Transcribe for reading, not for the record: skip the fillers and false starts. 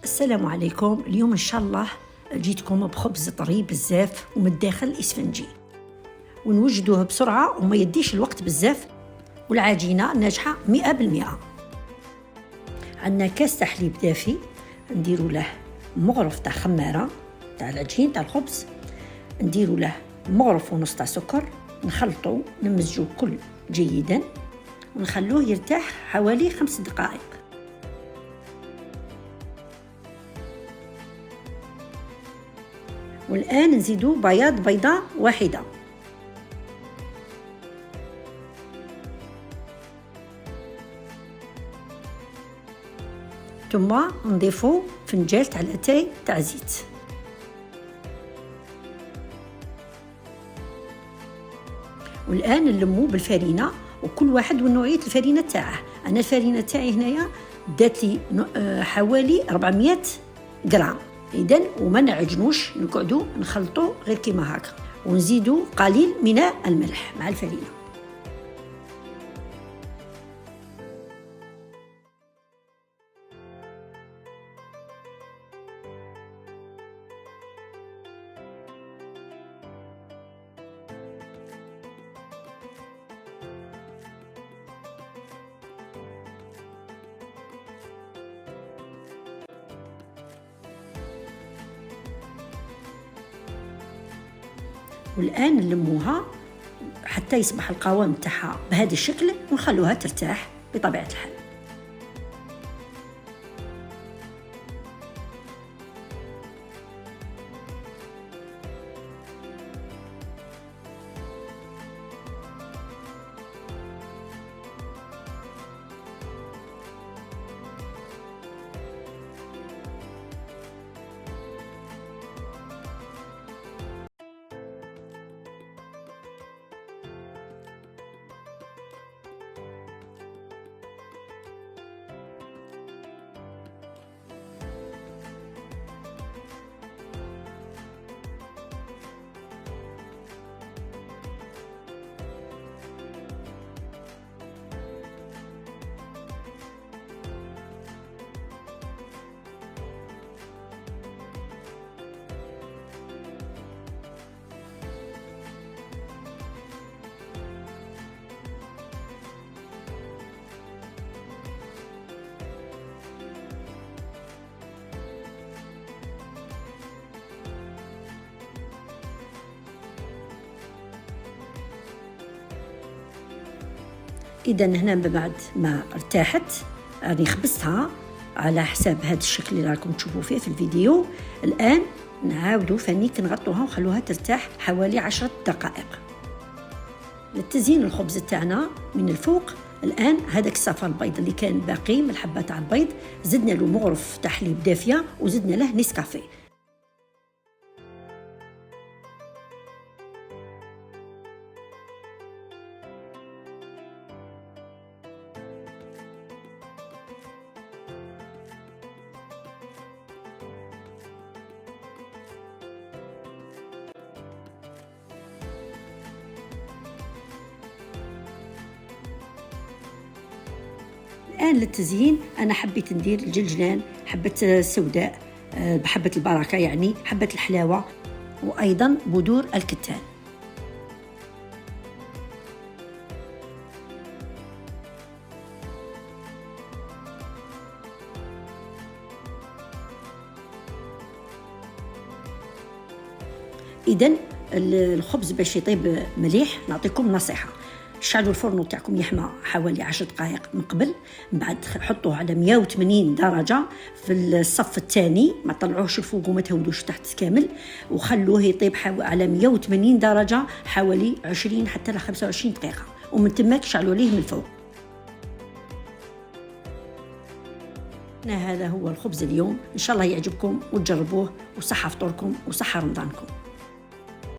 السلام عليكم. اليوم إن شاء الله جيتكم بخبز طري بزاف ومن الداخل إسفنجي، ونوجدوه بسرعة وما يديش الوقت بزاف، والعجينة ناجحة 100%. عندنا كاس تحليب دافي، نديرو له مغرف تاع خمارة تاع العجين تاع الخبز، نديرو له مغرف ونص تاع سكر، نخلطو نمزجو كل جيدا ونخلوه يرتاح حوالي 5 دقائق. والآن نزيدو بياض بيضة واحدة، ثم نضيفو فنجان تاع لاتاي تاع زيت. والآن نلمو بالفرينة، وكل واحد ونوعية الفرينة تاعه. أنا الفرينة تاعي هنايا دات لي حوالي 400 غرام، إذن وما نعجنوش، نقعدو نخلطو غير كيما هكا، ونزيدو قليل من الملح مع الفرينة. والآن نلموها حتى يصبح القوام تاعها بهذا الشكل، ونخلوها ترتاح بطبيعة الحال. إذا هنا بعد ما ارتاحت راني خبزتها على حساب هذا الشكل اللي راكم تشوفوا فيه في الفيديو. الآن نعاودوا فنيك نغطوها ونخلوها ترتاح حوالي 10 دقائق. للتزيين الخبز تاعنا من الفوق، الآن هذاك الصفا البيض اللي كان باقي من الحبة تاع البيض زدنا له مغرف تحليب دافية وزدنا له نسكافيه. الآن للتزيين أنا حبيت ندير الجلجلان، حبة سوداء بحبة البركة، يعني حبة الحلاوة، وأيضا بذور الكتان. إذن الخبز باش يطيب مليح نعطيكم نصيحة: شعلوا الفرن تاعكم يحمى حوالي 10 دقائق من قبل، من بعد حطوه على 180 درجة في الصف الثاني، ما طلعوهش الفوق وما تهودوش تحت كامل، وخلوه يطيب على 180 درجة حوالي 20 حتى ل 25 دقيقة، ومن تماك شعلوا عليه من الفوق. هذا هو الخبز اليوم، إن شاء الله يعجبكم وتجربوه، وصحة فطوركم وصحة رمضانكم.